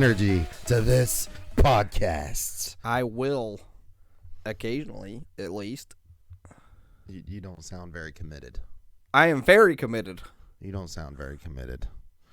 energy to this podcast. I will, occasionally, at least. You don't sound very committed. I am very committed. You don't sound very committed.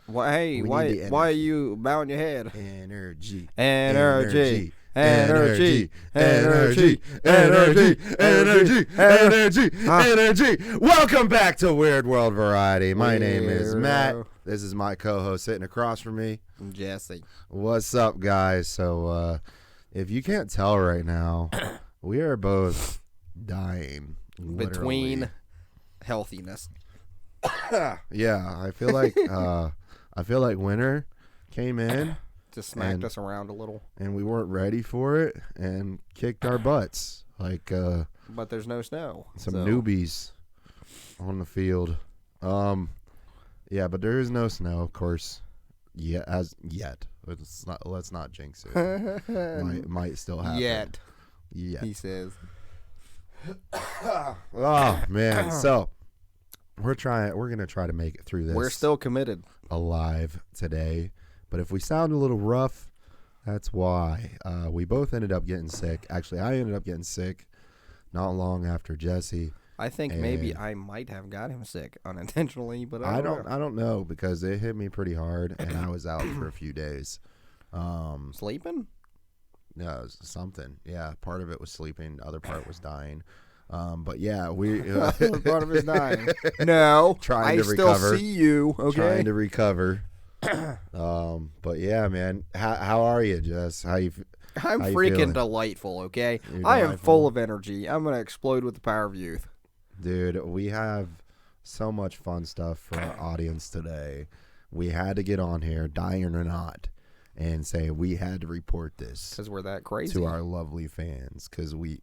Why? Hey, why are you bowing your head? Energy. Energy. Energy. Energy. Energy. Energy. Energy. Energy. Welcome back to Weird World Variety. My name is Matt. This is my co-host sitting across from me, Jesse. What's up, guys? So, if you can't tell right now, we are both dying. Between healthiness. Yeah, I feel like winter came in, just smacked us around a little, and we weren't ready for it, and kicked our butts like but there's no snow. Some newbies on the field. Yeah, but there is no snow, of course. Yeah, as yet. Let's not jinx it. might still happen. Yet. He says. Oh man, so we're gonna try to make it through this. We're still committed, alive today, but if we sound a little rough, that's why. We both ended up getting sick. Actually, I ended up getting sick not long after Jesse. I think maybe I might have got him sick unintentionally, but I don't know because it hit me pretty hard and I was out for a few days. Sleeping? No, something. Yeah, part of it was sleeping, the other part was dying. But yeah, we part of it is dying. No, trying to still recover. See you. Okay, trying to recover. But yeah, man, how are you, Jess? I'm freaking feeling? Delightful. Okay, You're I delightful. am full of energy. I'm gonna explode with the power of youth. Dude, we have so much fun stuff for our audience today. We had to get on here, dying or not, and say we had to report this because we're that crazy to our lovely fans. Because we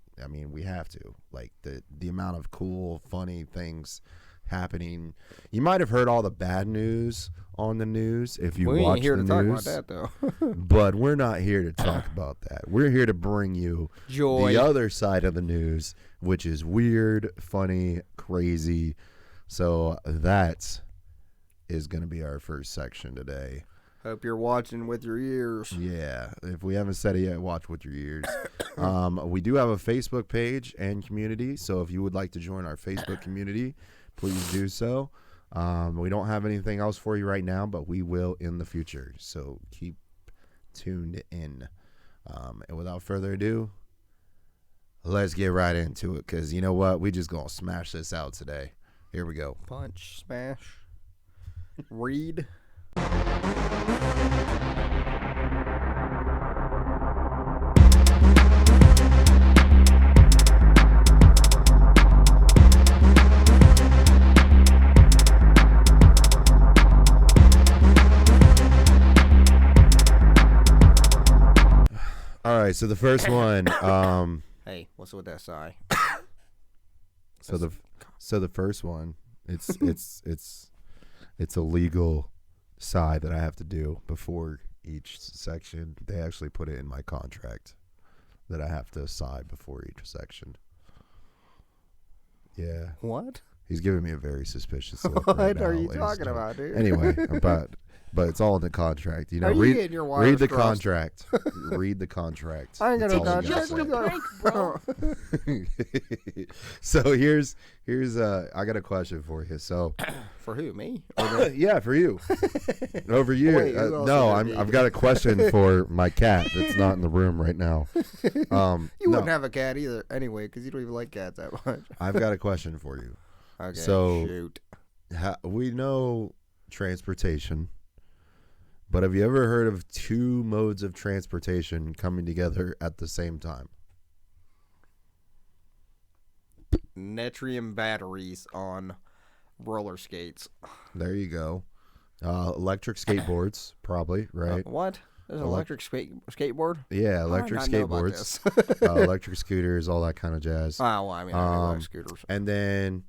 have to. Like the amount of cool, funny things happening. You might have heard all the bad news on the news if you watch the news. We ain't here to talk about that, though. But we're not here to talk about that. We're here to bring you joy. The other side of the news, which is weird, funny, crazy. So that is going to be our first section today. Hope you're watching with your ears. Yeah. If we haven't said it yet, watch with your ears. We do have a Facebook page and community. So if you would like to join our Facebook community, please do so. We don't have anything else for you right now, but we will in the future. So keep tuned in. And without further ado, let's get right into it. Because you know what? We just going to smash this out today. Here we go. Punch, smash, read. All right, so the first one. Hey, what's with that sigh? So the first one, it's a legal sigh that I have to do before each section. They actually put it in my contract that I have to sigh before each section. Yeah. What? He's giving me a very suspicious look. What right now, are you talking about, dude? Anyway, but it's all in the contract. You know, read the contract. Read the contract. I ain't got no contract. Bro. So here's I got a question for you. So for who? Me? Yeah, for you. Over you. Wait, no, I've got a question for my cat that's not in the room right now. You wouldn't have a cat either, anyway, because you don't even like cats that much. I've got a question for you. Okay. So shoot. We know transportation. But have you ever heard of two modes of transportation coming together at the same time? Natrium batteries on roller skates. There you go. Electric skateboards, probably, right? What? There's an electric skateboard? Yeah, electric skateboards. Electric scooters, all that kind of jazz. Oh, well, I mean, I like scooters. And then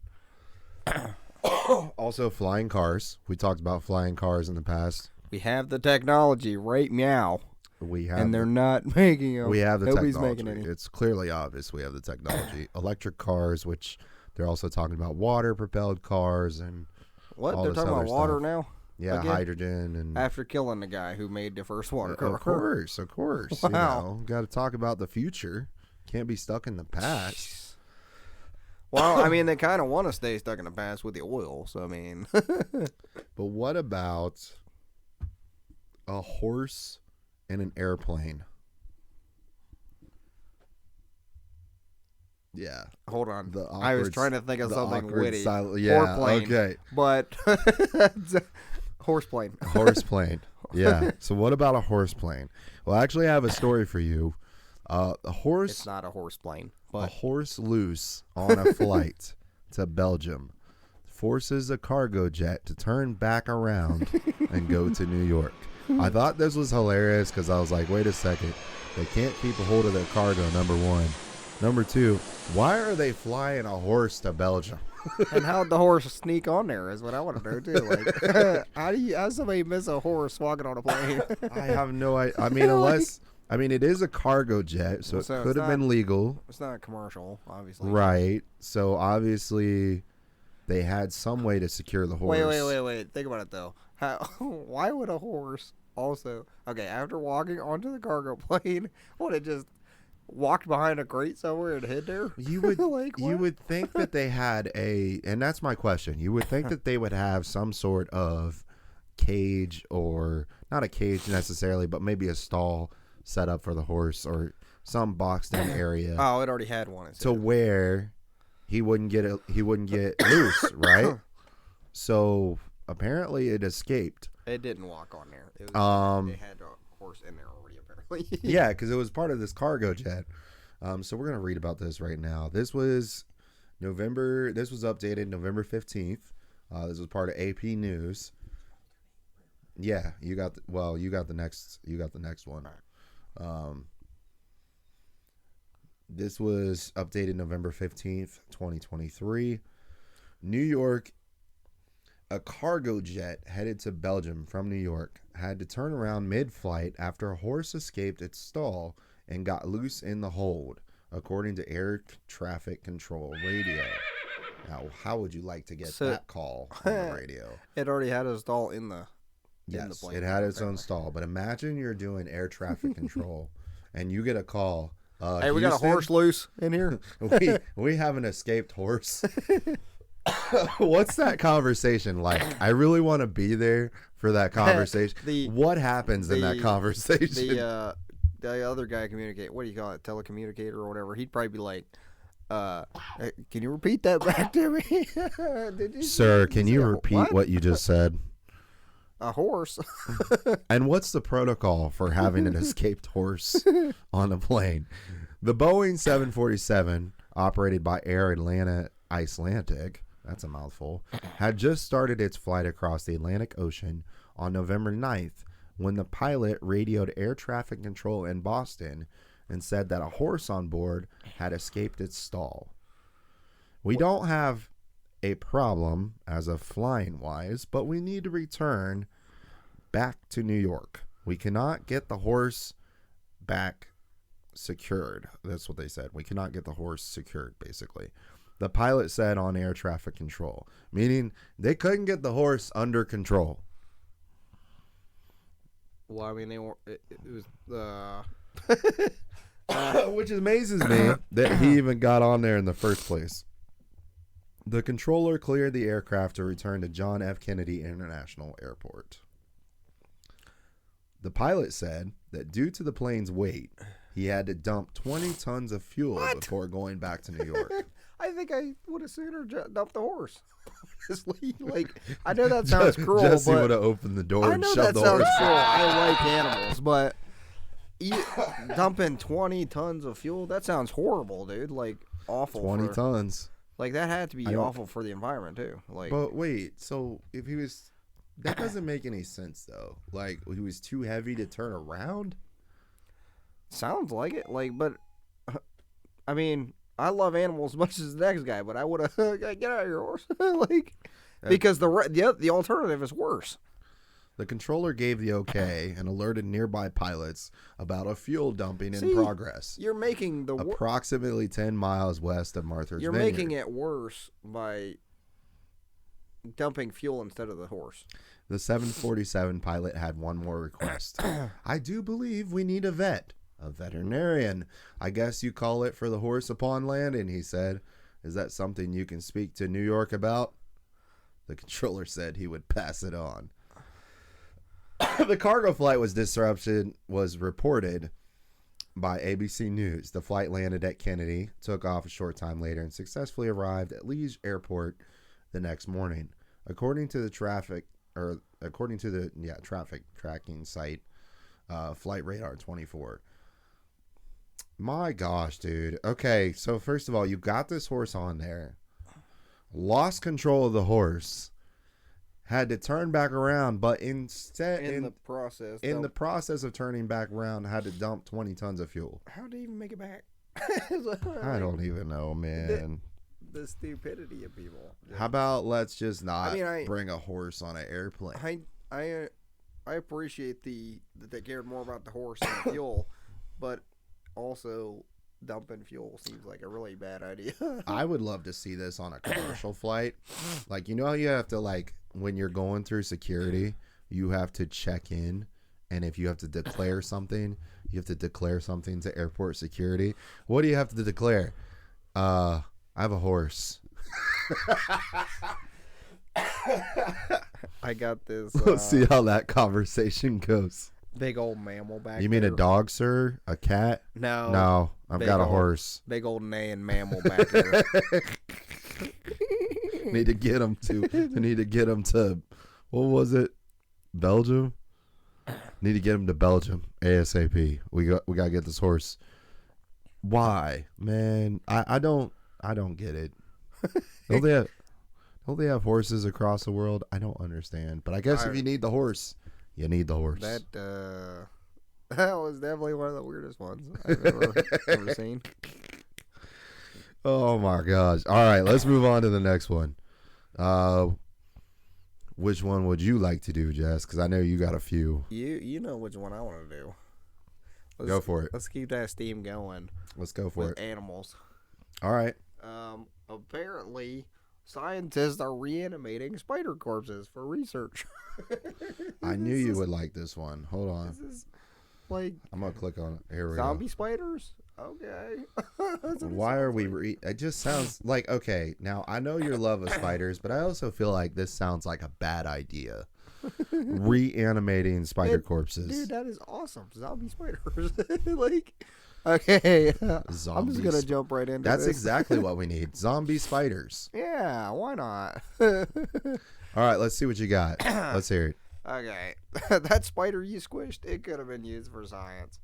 also flying cars. We talked about flying cars in the past. We have the technology, right? Meow. We have, and they're not making them. We have the Nobody's technology. Making any. It's clearly obvious we have the technology. Electric cars, which they're also talking about water-propelled cars and what? all They're this talking other about water stuff. now? Yeah, again? hydrogen and After killing the guy who made the first water car. of course. Wow. Got to talk about the future. Can't be stuck in the past. Well, I mean, they kind of want to stay stuck in the past with the oil, so I mean. But what about a horse and an airplane? Yeah. Hold on. I was trying to think of something witty. Yeah, Horseplane, okay. But horseplane. Horseplane. Yeah. So what about a horseplane? Well, actually, I have a story for you. A horse. It's not a horseplane. A But horse loose on a flight to Belgium forces a cargo jet to turn back around and go to New York. I thought this was hilarious because I was like, wait a second. They can't keep a hold of their cargo, number one. Number two, why are they flying a horse to Belgium? and how'd the horse sneak on there is what I want to know too. Like, how somebody miss a horse walking on a plane? I have no idea. I mean, unless it is a cargo jet, so it could have been legal. It's not commercial, obviously. Right. So obviously, they had some way to secure the horse. Wait. Think about it though. Why would a horse also? Okay, after walking onto the cargo plane, would it just walked behind a crate somewhere and hid there? You would you would think that they had and that's my question. You would think that they would have some sort of cage, or not a cage necessarily, but maybe a stall set up for the horse or some boxed in area. Oh, it already had one. To where he wouldn't get loose, right? So apparently it escaped. It didn't walk on there. It was, they had a horse in there already, apparently. Yeah, because it was part of this cargo jet. So we're gonna read about this right now. This was updated November 15th. This was part of AP News. Yeah, you got the next one. This was updated November 15th, 2023. New York. A cargo jet headed to Belgium from New York had to turn around mid-flight after a horse escaped its stall and got loose in the hold, according to air traffic control radio. Now, how would you like to get that call on the radio? It already had a stall in the Yes, plane. it had its own stall. But imagine you're doing air traffic control and you get a call. Hey, we got a horse loose in here. we have an escaped horse. What's that conversation like? I really want to be there for that conversation. What happens in that conversation? The other guy communicate. What do you call it? Telecommunicator or whatever. He'd probably be like, "Can you repeat that back to me, Sir? Can you repeat what you just said?" A horse. And what's the protocol for having an escaped horse on a plane? The Boeing 747, operated by Air Atlanta Icelandic, that's a mouthful, had just started its flight across the Atlantic Ocean on November 9th when the pilot radioed air traffic control in Boston and said that a horse on board had escaped its stall. We don't have a problem as of flying wise, but we need to return back to New York. We cannot get the horse back secured. That's what they said. We cannot get the horse secured, basically. The pilot said on air traffic control, meaning they couldn't get the horse under control. Well, I mean, they were. It was which amazes me that he even got on there in the first place. The controller cleared the aircraft to return to John F. Kennedy International Airport. The pilot said that due to the plane's weight, he had to dump 20 tons of fuel before going back to New York. I think I would have sooner dumped the horse. Honestly, I know that sounds cruel, Jesse but would have opened the door and shoved the sounds horse. Cruel. I like animals, but dumping 20 tons of fuel, that sounds horrible, dude. Awful. 20 tons. That had to be awful for the environment too. But wait, so if he was, that doesn't make any sense though. He was too heavy to turn around. Sounds like it. But I mean, I love animals as much as the next guy, but I would have get out of your horse, because the alternative is worse. The controller gave the okay and alerted nearby pilots about a fuel dumping in progress. You're making the approximately 10 miles west of Martha's Vineyard. You're making it worse by dumping fuel instead of the horse. The 747 pilot had one more request. I do believe we need a veterinarian. I guess you call it for the horse upon landing, he said. Is that something you can speak to New York about? The controller said he would pass it on. The cargo flight was reported by ABC News. The flight landed at Kennedy, took off a short time later, and successfully arrived at Liege Airport the next morning. According to the traffic tracking site, Flight Radar 24. My gosh, dude. Okay, so first of all, you got this horse on there, lost control of the horse, had to turn back around, but instead in the process of turning back around, had to dump 20 tons of fuel. How did he even make it back? I don't even know, man. The stupidity of people. How about let's just not bring a horse on an airplane? I appreciate that they cared more about the horse than the fuel, but also dumping fuel seems like a really bad idea. I would love to see this on a commercial flight. Like, you know how you have to, like, when you're going through security, you have to check in, and if you have to declare something, you have to declare something to airport security. What do you have to declare? I have a horse. I got this. Let's see how that conversation goes. Big old mammal back You mean there. a dog, sir? A cat? No. I've got a horse. Big old neighing mammal back there. Need to get him to, what was it? Belgium? Need to get him to Belgium ASAP. We got to get this horse. Why, man? I don't get it. Don't they have horses across the world? I don't understand. But I guess if you need the horse, you need the horse. That was definitely one of the weirdest ones I've ever seen. Oh my gosh. All right, let's move on to the next one. Which one would you like to do, Jess? Because I know you got a few. You know which one I want to do. Go for it. Let's keep that steam going. Let's go for it. Animals. All right. Apparently, scientists are reanimating spider corpses for research. I knew you would like this one. Hold on. This is like I'm gonna click on it. Here we zombie go. Spiders. Okay. Why are we? It just sounds like, okay. Now I know your love of spiders, but I also feel like this sounds like a bad idea. Reanimating spider corpses. Dude, that is awesome. Zombie spiders. Like, okay. I'm just gonna jump right into That's this. exactly what we need. Zombie spiders. Yeah, why not? All right, let's see what you got. Let's hear it. Okay. That spider you squished, it could have been used for science.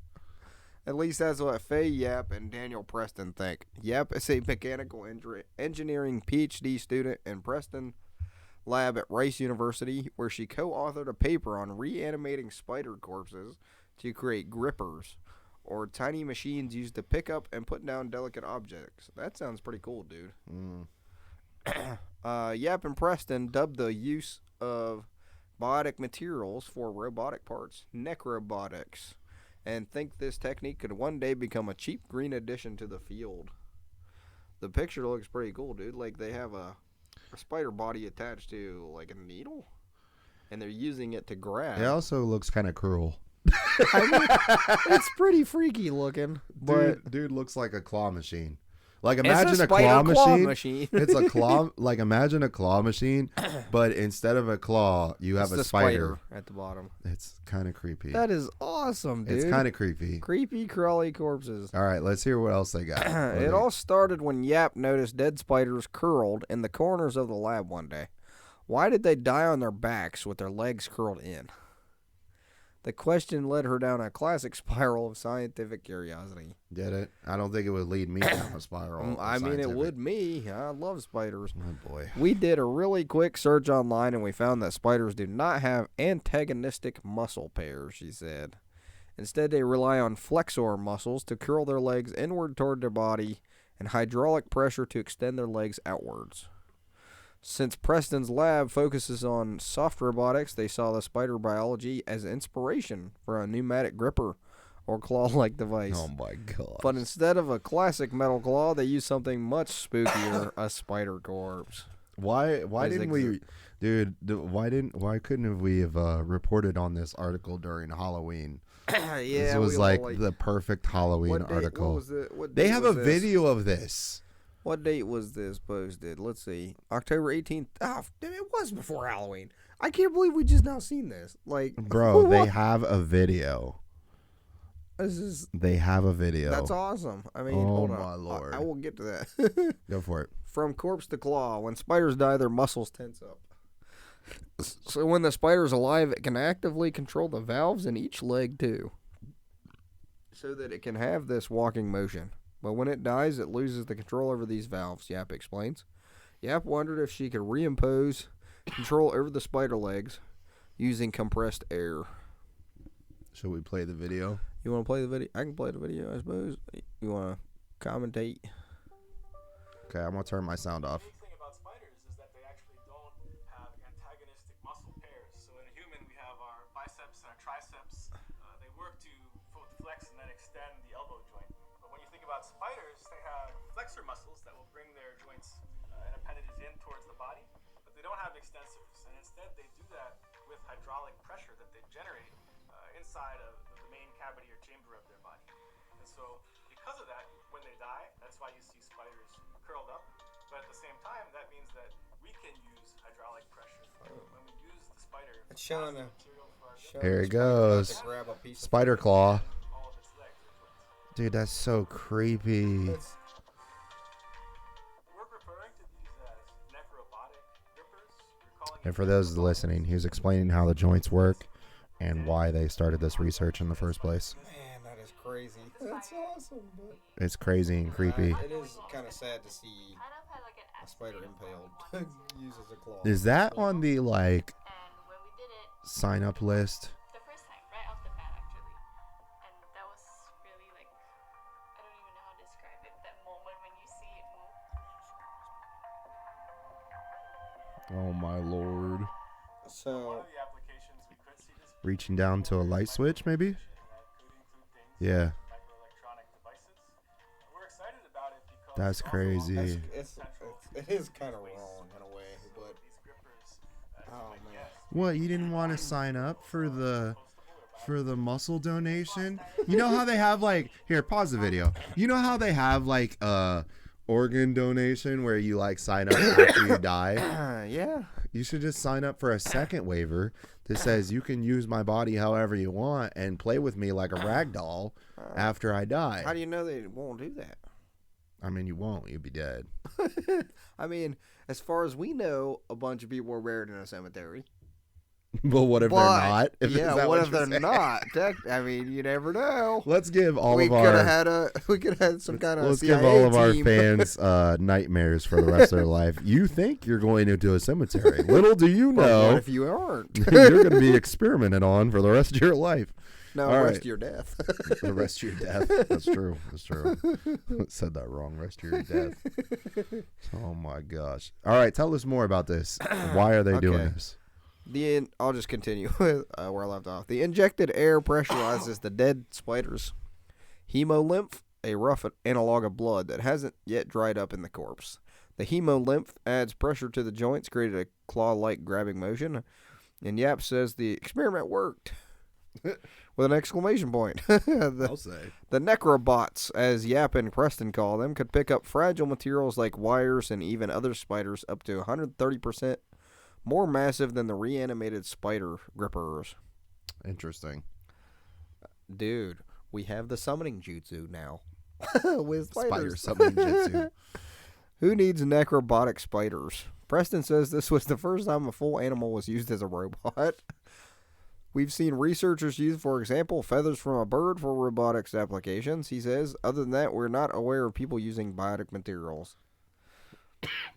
At least that's what Faye Yap and Daniel Preston think. Yap is a mechanical engineering PhD student in Preston lab at Rice University, where she co-authored a paper on reanimating spider corpses to create grippers, or tiny machines used to pick up and put down delicate objects. That sounds pretty cool, dude. Yap and Preston dubbed the use of biotic materials for robotic parts necrobotics, and think this technique could one day become a cheap green addition to the field. The picture looks pretty cool, dude. Like, they have a spider body attached to, like, a needle, and they're using it to grab. It also looks kind of cruel. I mean, it's pretty freaky looking, but Dude looks like a claw machine. Like, imagine a spider claw machine. It's a claw. Like, imagine a claw machine, but instead of a claw, you have a spider at the bottom. It's kind of creepy. That is awesome, dude. It's kind of creepy. Creepy, crawly corpses. All right, let's hear what else they got. It all started when Yap noticed dead spiders curled in the corners of the lab one day. Why did they die on their backs with their legs curled in? The question led her down a classic spiral of scientific curiosity. Get it? I don't think it would lead me down a spiral. I mean, it would me. I love spiders. Oh, boy. We did a really quick search online, and we found that spiders do not have antagonistic muscle pairs, she said. Instead, they rely on flexor muscles to curl their legs inward toward their body and hydraulic pressure to extend their legs outwards. Since Preston's lab focuses on soft robotics, they saw the spider biology as inspiration for a pneumatic gripper or claw-like device. Oh, my God. But instead of a classic metal claw, they used something much spookier, a spider corpse. Why didn't we, dude? Why couldn't we have reported on this article during Halloween? Yeah, this was like the perfect Halloween article. They have a video of this. What date was this posted? Let's see, October 18th. Oh, it was before Halloween. I can't believe we just now seen this. Like, bro, they have a video. They have a video. That's awesome. I mean, oh hold my on. lord, I will get to that. Go for it. From corpse to claw, when spiders die, their muscles tense up. So when the spider's alive, it can actively control the valves in each leg too, so that it can have this walking motion. But when it dies, it loses the control over these valves, Yap explains. Yap wondered if she could reimpose control over the spider legs using compressed air. Should we play the video? You want to play the video? I can play the video, I suppose. You want to commentate? Okay, I'm going to turn my sound off. The big thing about spiders is that they actually don't have antagonistic muscle pairs. So in a human, we have our biceps and our triceps. They work to both flex and then extend the elbow joint. But when you think about spiders, they have flexor muscles that will bring their joints and appendages in towards the body. But they don't have extensors. And instead, they do that with hydraulic pressure that they generate inside of the main cavity or chamber of their body. And so because of that, when they die, that's why you see spiders curled up. But at the same time, that means that we can use hydraulic pressure when we use the spider. It's showing a Here it goes. Spider claw. Dude, that's so creepy. We're referring to these as necrobotic grippers. And for those listening, he was explaining how the joints work and why they started this research in the first place. Man, that is crazy. That's awesome. But it's crazy and creepy. it is kind of sad to see a spider impaled uses a claw. Is that on the like sign up list? The first time, right off the bat, actually, and that was really like, I don't even know how to describe it. That moment when you see it move. Oh my lord. So Reaching down to a light switch, maybe? Yeah. That's crazy. It is kind of wrong in a way, but oh man. What, you didn't want to sign up for the muscle donation? You know how they have like, here, pause the video. You know how they have like organ donation where you like sign up after you die? Yeah. You should just sign up for a second waiver that says you can use my body however you want and play with me like a rag doll after I die. How do you know they won't do that? I mean, you won't. You'll be dead. I mean, as far as we know, a bunch of people are buried in a cemetery. But what if they're not? What if they're not? I mean, you never know. Let's give all we of our... We could have had some kind of Let's CIA give all of our team. fans nightmares for the rest of their life. You think you're going into a cemetery. Little do you know... What if you aren't? You're going to be experimented on for the rest of your life. No, all rest right. of your death. The rest of your death. That's true. That's true. Said that wrong. Rest of your death. Oh, my gosh. All right. Tell us more about this. Why are they doing this? I'll just continue with where I left off. The injected air pressurizes the dead spider's hemolymph, a rough analog of blood that hasn't yet dried up in the corpse. The hemolymph adds pressure to the joints, created a claw-like grabbing motion, and Yap says the experiment worked. With an exclamation point. I'll say. The necrobots, as Yap and Preston call them, could pick up fragile materials like wires and even other spiders up to 130% more massive than the reanimated spider grippers. Interesting. Dude, we have the summoning jutsu now. With spiders. Spider summoning jutsu. Who needs necrobotic spiders? Preston says this was the first time a full animal was used as a robot. We've seen researchers use, for example, feathers from a bird for robotics applications. He says, other than that, we're not aware of people using biotic materials.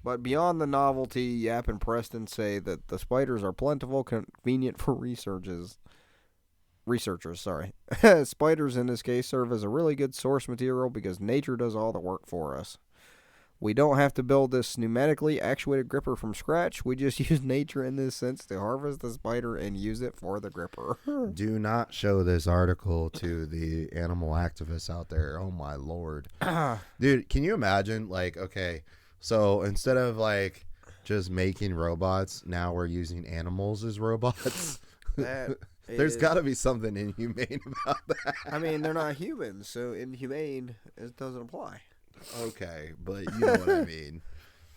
But beyond the novelty, Yap and Preston say that the spiders are plentiful, convenient for researchers. Spiders, in this case, serve as a really good source material because nature does all the work for us. We don't have to build this pneumatically actuated gripper from scratch. We just use nature in this sense to harvest the spider and use it for the gripper. Do not show this article to the animal activists out there. Oh, my Lord. Dude, can you imagine, like, okay, so instead of, like, just making robots. Now we're using animals as robots. There's got to be something inhumane about that. I mean, they're not humans, so inhumane it doesn't apply. Okay, but you know what I mean.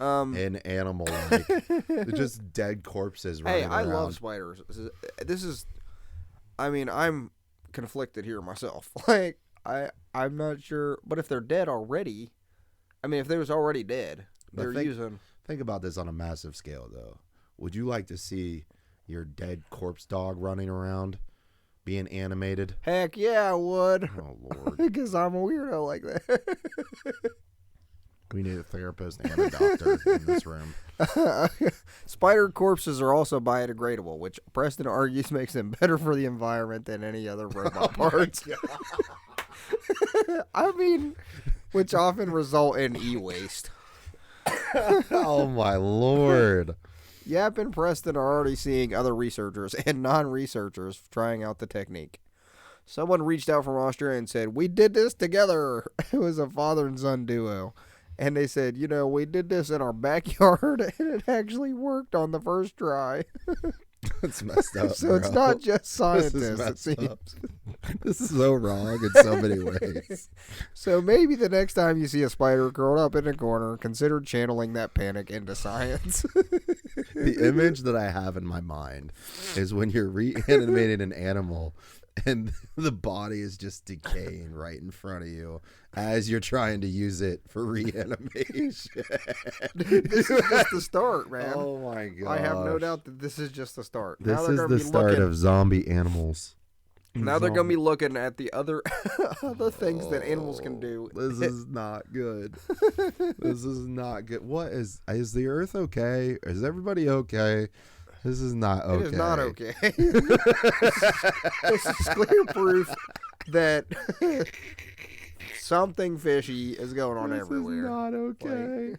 An animal, like just dead corpses running around. I love spiders. This is, I mean, I'm conflicted here myself. Like, I'm not sure, but if they're dead already, I mean, if they was already dead, they're using. Think about this on a massive scale, though. Would you like to see your dead corpse dog running around, being animated? Heck yeah, I would. Oh Lord, because I'm a weirdo like that. We need a therapist and a doctor in this room. Spider corpses are also biodegradable, which Preston argues makes them better for the environment than any other robot parts. I mean, which often result in e-waste. Oh my Lord. Yap and Preston are already seeing other researchers and non-researchers trying out the technique. Someone reached out from Australia and said, "We did this together." It was a father and son duo. And they said, you know, we did this in our backyard, and it actually worked on the first try. That's messed up. So it's not just scientists, it seems. This is so wrong in so many ways. So maybe the next time you see a spider curled up in a corner, consider channeling that panic into science. The image that I have in my mind is when you're reanimating an animal and the body is just decaying right in front of you as you're trying to use it for reanimation. This is just the start, man. Oh my god! I have no doubt that this is just the start. This is the start of zombie animals. Now they're going to be looking at the other things that animals can do. This is not good. This is not good. What is the Earth okay? Is everybody okay? This is not okay. It is not okay. This is clear proof that something fishy is going on everywhere. This is not okay.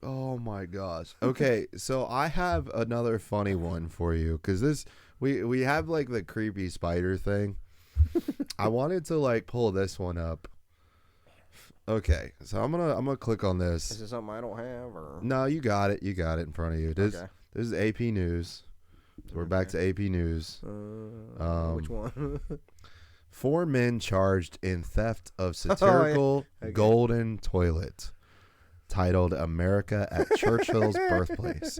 Oh my gosh. Okay, so I have another funny one for you because we have like the creepy spider thing. I wanted to like pull this one up. Okay, so I'm gonna click on this. Is it something I don't have or? No, you got it. You got it in front of you. This is AP News. So we're back to AP News. Which one? 4 men charged in theft of satirical golden toilet, titled "America at Churchill's Birthplace."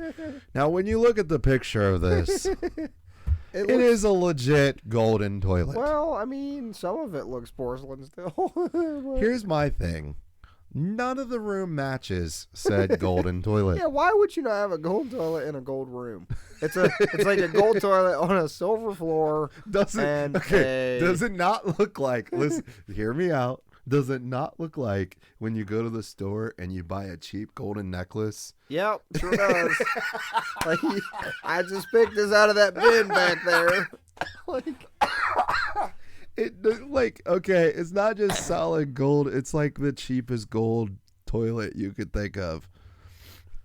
Now, when you look at the picture of this, it is a legit golden toilet. Well, I mean, some of it looks porcelain still. Here's my thing. None of the room matches said golden toilet. Yeah, why would you not have a gold toilet in a gold room? It's like a gold toilet on a silver floor. Does it not look like, listen, hear me out. Does it not look like when you go to the store and you buy a cheap golden necklace? Yep, sure does. Like, I just picked this out of that bin back there. Okay, it's not just solid gold. It's like the cheapest gold toilet you could think of.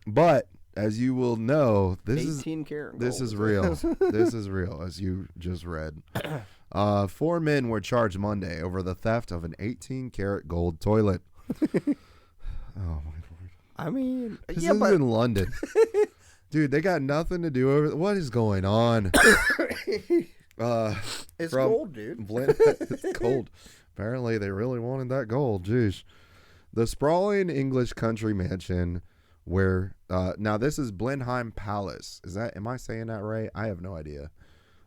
But as you will know, this is karat gold. This is real. This is real, as you just read. 4 men were charged Monday over the theft of an 18-karat gold toilet. Oh my Lord! I mean, this is in London, dude. They got nothing to do over. What is going on? It's gold, dude. It's gold. Apparently, they really wanted that gold. Jeez. The sprawling English country mansion where now this is Blenheim Palace. Am I saying that right? I have no idea.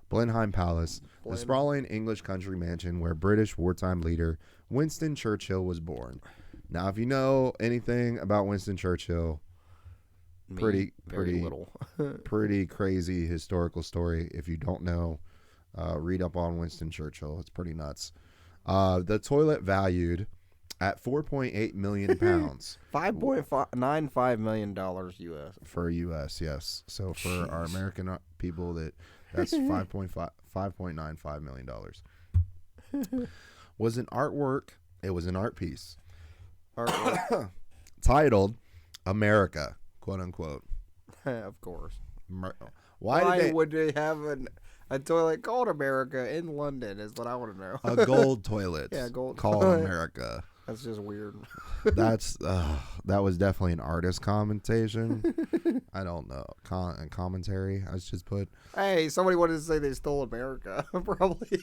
Blenheim Palace, the sprawling English country mansion where British wartime leader Winston Churchill was born. Now, if you know anything about Winston Churchill, pretty little. Pretty crazy historical story. If you don't know, read up on Winston Churchill. It's pretty nuts. The toilet valued at 4.8 million pounds. $5.95 million US. For US, yes. So for our American people, that's $5.95 million. Was an artwork. It was an art piece. Artwork. Titled America, quote unquote. Of course. Why would they have a toilet called America in London is what I want to know. A gold toilet. Yeah, gold called toilet. America. That's just weird. That's that was definitely an artist commentation. I don't know. Commentary. I just put. Hey, somebody wanted to say they stole America. Probably.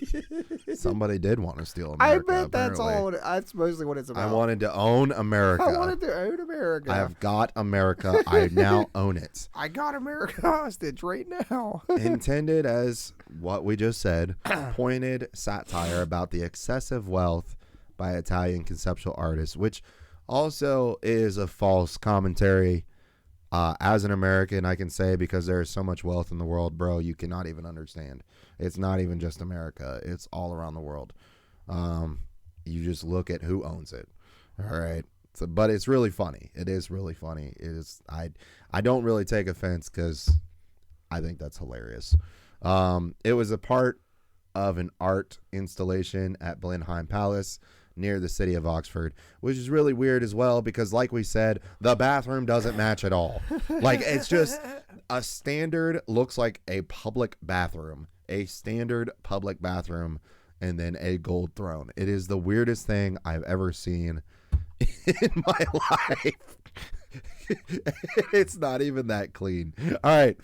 Somebody did want to steal America. I bet that's apparently. all. That's mostly what it's about. I wanted to own America. I wanted to own America. I have got America. I now own it. I got America hostage right now. Intended as what we just said, pointed satire about the excessive wealth by Italian conceptual artists, which also is a false commentary. As an American, I can say, because there is so much wealth in the world, bro, you cannot even understand. It's not even just America. It's all around the world. You just look at who owns it. All right. So, but it's really funny. It is really funny. It is. I don't really take offense because I think that's hilarious. It was a part of an art installation at Blenheim Palace near the city of Oxford, which is really weird as well because, like we said, the bathroom doesn't match at all. Like, it's just a standard, looks like a public bathroom, a standard public bathroom, and then a gold throne. It is the weirdest thing I've ever seen in my life. It's not even that clean. All right.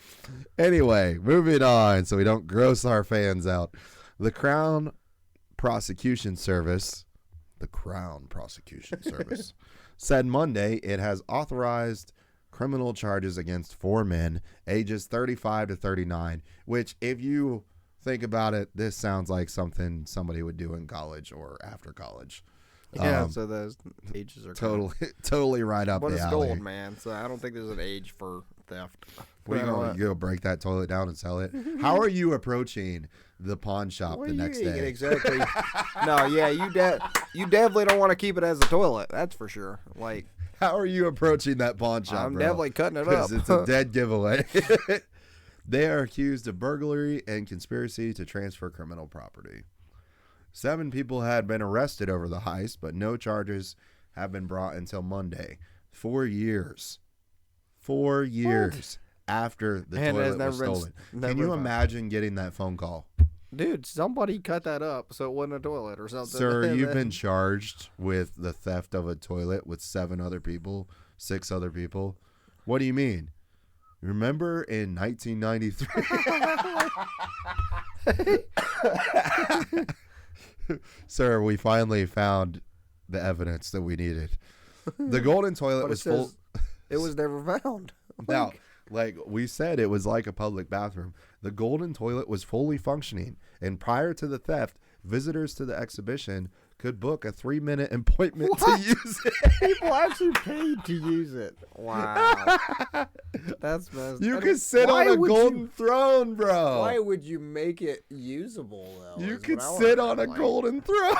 Anyway, moving on so we don't gross our fans out. The Crown Prosecution Service said Monday it has authorized criminal charges against 4 men ages 35 to 39, which, if you think about it, this sounds like something somebody would do in college or after college. Yeah, so those ages are totally right up but the it's alley. gold, man. So I don't think there's an age for theft. We're going to go break that toilet down and sell it. How are you approaching the pawn shop What the are you next eating day? exactly? No, yeah, you definitely don't want to keep it as a toilet. That's for sure. Like, How are you approaching that pawn shop, I'm bro? definitely cutting it up. Because it's a dead giveaway. They are accused of burglary and conspiracy to transfer criminal property. 7 people had been arrested over the heist, but no charges have been brought until Monday. 4 years. 4 years after the And it has toilet was never been- stolen. never Can you been found. imagine getting that phone call? Dude, somebody cut that up so it wasn't a toilet or something. Sir, you've been charged with the theft of a toilet with 7 other people, 6 other people. What do you mean? Remember in 1993? Sir, we finally found the evidence that we needed. The golden toilet But was full. It was never found. Now, like we said, it was like a public bathroom. The golden toilet was fully functioning, and prior to the theft, visitors to the exhibition could book a 3-minute appointment to use it. People actually paid to use it. Wow. That's messed You up. could sit Why on a would golden you- throne, bro. Why would you make it usable, though? You is could what I sit wanna on a know. Like, golden throne.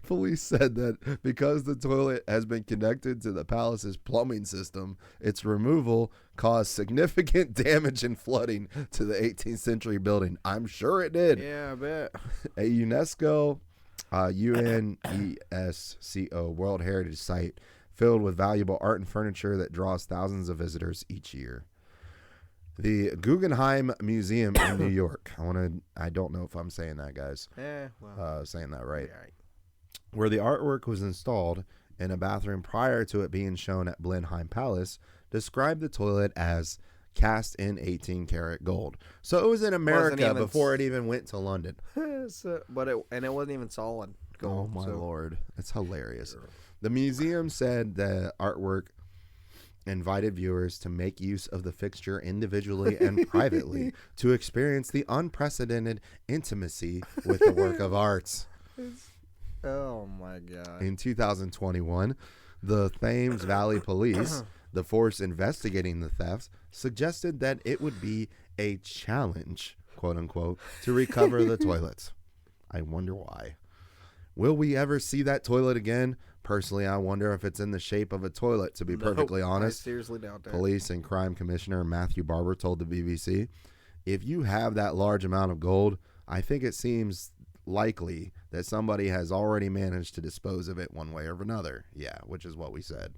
Police said that because the toilet has been connected to the palace's plumbing system, its removal caused significant damage and flooding to the 18th century building. I'm sure it did. Yeah, I bet. A UNESCO UNESCO World Heritage Site filled with valuable art and furniture that draws thousands of visitors each year. The Guggenheim Museum in New York. I don't know if I'm saying that, guys. Yeah, well. Saying that right. Yeah, right. Where the artwork was installed in a bathroom prior to it being shown at Blenheim Palace, described the toilet as cast in 18-karat gold. So it was in America even before it even went to London. But it wasn't even solid gold. Oh my so- lord, it's hilarious. The museum said the artwork invited viewers to make use of the fixture individually and privately to experience the unprecedented intimacy with the work of art. Oh my god. In 2021, the Thames Valley Police, the force investigating the thefts, suggested that it would be a challenge, quote unquote, to recover the toilets. I wonder why. Will we ever see that toilet again? Personally, I wonder if it's in the shape of a toilet, to be perfectly honest. I seriously doubt that. Police and Crime Commissioner Matthew Barber told the BBC, if you have that large amount of gold, I think it seems likely that somebody has already managed to dispose of it one way or another. Yeah, which is what we said.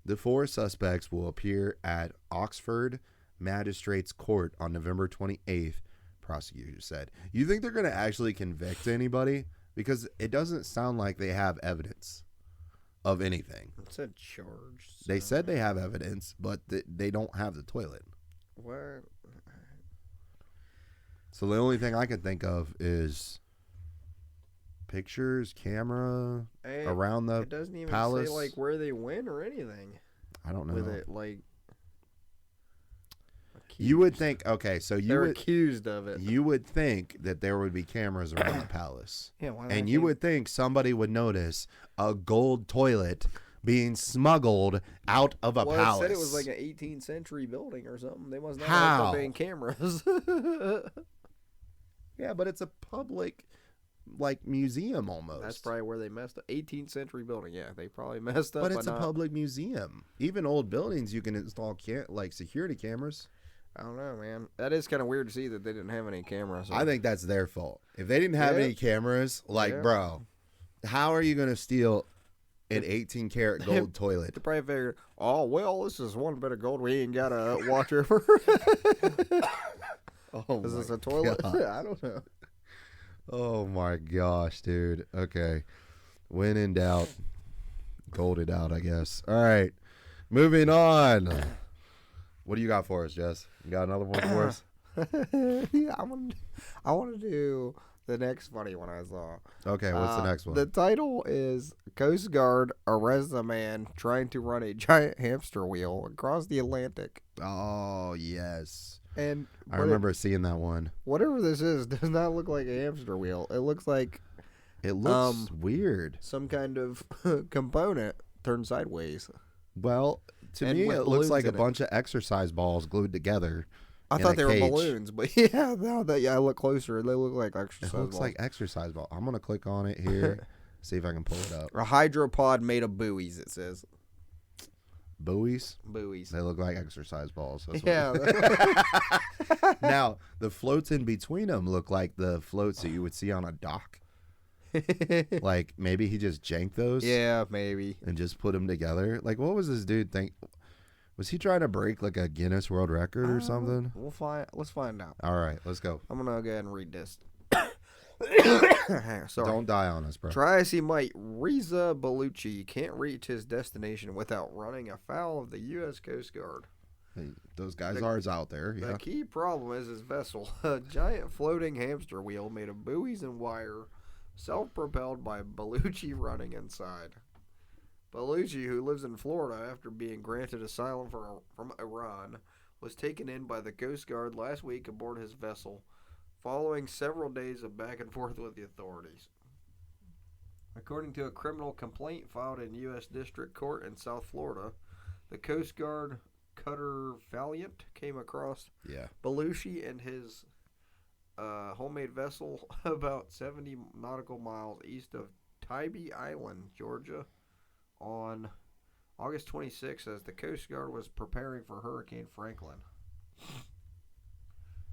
The 4 suspects will appear at Oxford Magistrates Court on November 28th, prosecutors said. You think they're going to actually convict anybody? because it doesn't sound like they have evidence of anything. It said charge. They said they have evidence, but they don't have the toilet. What? So the only thing I can think of is pictures, camera around the It doesn't even palace. say like where they went or anything I don't know. with it. Like You would accused. think, okay, so They're accused of it. you would think that there would be cameras around the palace. Yeah, why And you would think somebody would notice a gold toilet being smuggled out of a palace. It said it was like an 18th century building or something. They must not How? have been cameras. Yeah, but it's a public, like, museum almost. That's probably where they messed up. 18th century building. Yeah, they probably messed up. But it's by a not- public museum. Even old buildings, you can install like security cameras. I don't know, man. That is kind of weird to see that they didn't have any cameras. I think that's their fault. If they didn't have Yeah. any cameras, like, Yeah. bro, how are you going to steal an 18 karat gold toilet? They probably figured, oh, well, this is one bit of gold we ain't got to watch over. Oh, Is my this a toilet? God. I don't know. Oh my gosh, dude. Okay. When in doubt, gold it out, I guess. All right. Moving on. What do you got for us, Jess? You got another one for us? Yeah, I want to do the next funny one I saw. Okay, what's the next one? The title is Coast Guard arrests a man trying to run a giant hamster wheel across the Atlantic. Oh, yes. And I remember seeing that one. whatever this is does not look like a hamster wheel. It looks like It looks weird. some kind of component turned sideways. Well, to And me, with it looks like a balloons in it. bunch of exercise balls glued together. I in thought a they were cage. balloons, but yeah, now that I look closer, they look like It exercise looks balls. like exercise ball. I'm going to click on it here, see if I can pull it up. A hydropod made of buoys, it says. Buoys? Buoys. They look like exercise balls. That's what- Yeah. Now, the floats in between them look like the floats that you would see on a dock. Like, maybe he just janked those Yeah, maybe. and just put them together. Like, what was this dude think? Was he trying to break, like, a Guinness World Record or something? Let's find out. All right, let's go. I'm gonna go ahead and read this. Sorry. Don't die on us, bro. Triasimite Reza Bellucci can't reach his destination without running afoul of the U.S. Coast Guard. Hey, those guys are out there, yeah. The key problem is his vessel, a giant floating hamster wheel made of buoys and wire, self-propelled by Bellucci running inside. Bellucci, who lives in Florida after being granted asylum from Iran, was taken in by the Coast Guard last week aboard his vessel, following several days of back and forth with the authorities. According to a criminal complaint filed in U.S. District Court in South Florida, the Coast Guard cutter Valiant came across Yeah. Bellucci and his homemade vessel about 70 nautical miles east of Tybee Island, Georgia, on August 26th as the Coast Guard was preparing for Hurricane Franklin.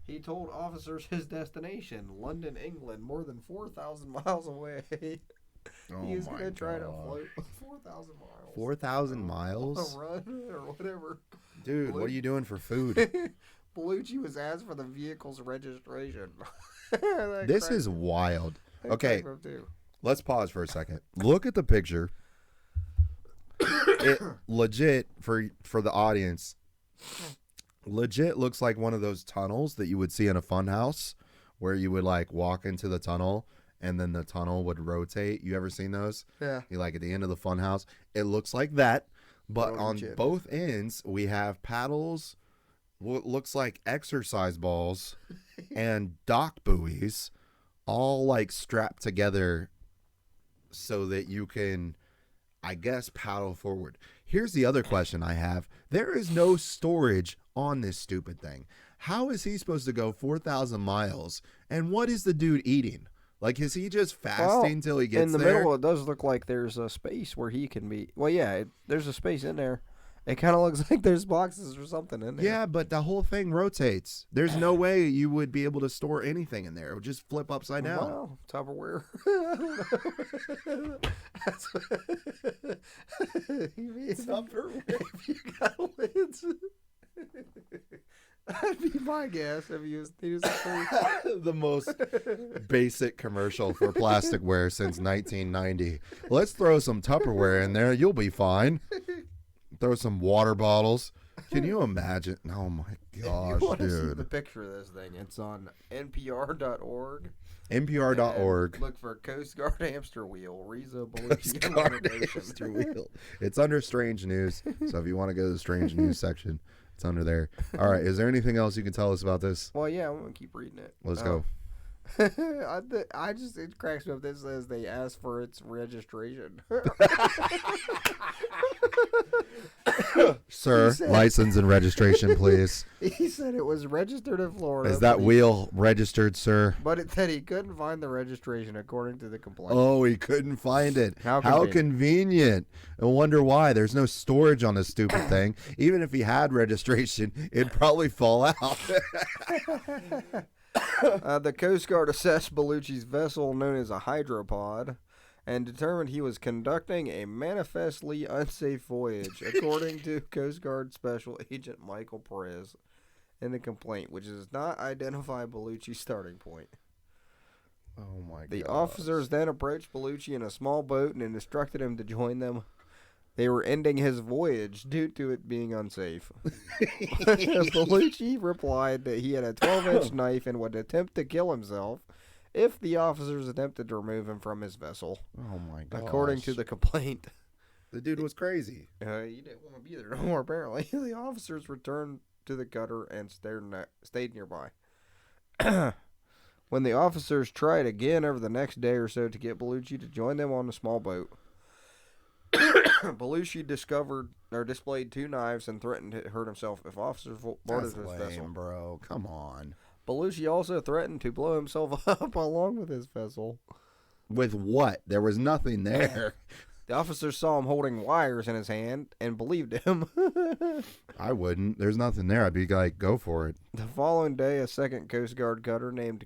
He told officers his destination, London, England, more than 4,000 miles away. Oh He's my going to try to God. float 4,000 miles. 4,000 On miles? a run or whatever. Dude, what are you doing for food? Bellucci was asked for the vehicle's registration. This is wild. Okay, cracked him too. let's pause for a second. Look at the picture. It legit, for the audience, legit looks like one of those tunnels that you would see in a fun house where you would like walk into the tunnel and then the tunnel would rotate. You ever seen those? Yeah. You like at the end of the fun house. It looks like that, but Oh, on legit. both ends we have paddles, what looks like exercise balls, and dock buoys, all like strapped together so that you can, I guess, paddle forward. Here's the other question I have. There is no storage on this stupid thing. How is he supposed to go 4,000 miles? And what is the dude eating? Like, is he just fasting till he gets in the there? middle, it does look like there's a space where he can be. Well, yeah, there's a space in there. It kind of looks like there's boxes or something in there. Yeah, but the whole thing rotates. There's no way you would be able to store anything in there. It would just flip upside down. Wow, Tupperware. Tupperware. If you got lids. That'd be my guess if he was The most basic commercial for plasticware since 1990. Let's throw some Tupperware in there. You'll be fine. Throw some water bottles. Can you imagine? Oh my gosh, you want to see dude. the picture of this thing? It's on npr.org. NPR.org. Look for Coast Guard hamster wheel. Riza Coast Guard Belushi. hamster wheel. It's under strange news. So if you want to go to the strange news section, it's under there. All right. Is there anything else you can tell us about this? Well, yeah, I'm gonna keep reading it. Let's go. It cracks me up. This says they asked for its registration. Sir, license and registration, please. He said it was registered in Florida. Is that wheel registered, sir? But it said he couldn't find the registration according to the complaint. Oh, he couldn't find it. How convenient. I wonder why. There's no storage on this stupid thing. Even if he had registration, it'd probably fall out. The Coast Guard assessed Belushi's vessel, known as a hydropod, and determined he was conducting a manifestly unsafe voyage, according to Coast Guard Special Agent Michael Perez in the complaint, which does not identify Belushi's starting point. Oh my god. The officers then approached Belushi in a small boat and instructed him to join them. They were ending his voyage due to it being unsafe. Belushi replied that he had a 12-inch knife and would attempt to kill himself if the officers attempted to remove him from his vessel. Oh my god. According to the complaint. The dude was crazy. He didn't want to be there no more, apparently. The officers returned to the cutter and stayed nearby. When the officers tried again over the next day or so to get Belushi to join them on the small boat, Belushi displayed 2 knives and threatened to hurt himself if officers boarded his vessel. Bro. Come on. Belushi also threatened to blow himself up along with his vessel. With what? There was nothing there. The officers saw him holding wires in his hand and believed him. I wouldn't. There's nothing there. I'd be like, go for it. The following day, a second Coast Guard cutter named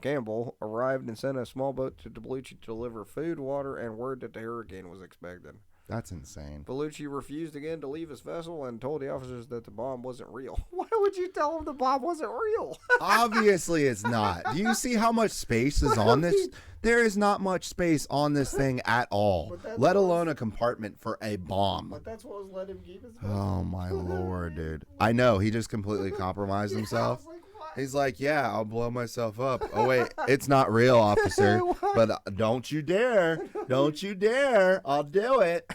Campbell arrived and sent a small boat to Belushi to deliver food, water, and word that the hurricane was expected. That's insane. Belushi refused again to leave his vessel and told the officers that the bomb wasn't real. Why would you tell him the bomb wasn't real? Obviously it's not. Do you see how much space is on this? There is not much space on this thing at all, let alone a compartment for a bomb. But that's what was letting him keep his vessel. Oh my lord, dude. I know, he just completely compromised himself. I was like, what? He's like, yeah, I'll blow myself up. Oh wait, it's not real, officer. But don't you dare. Don't you dare. I'll do it.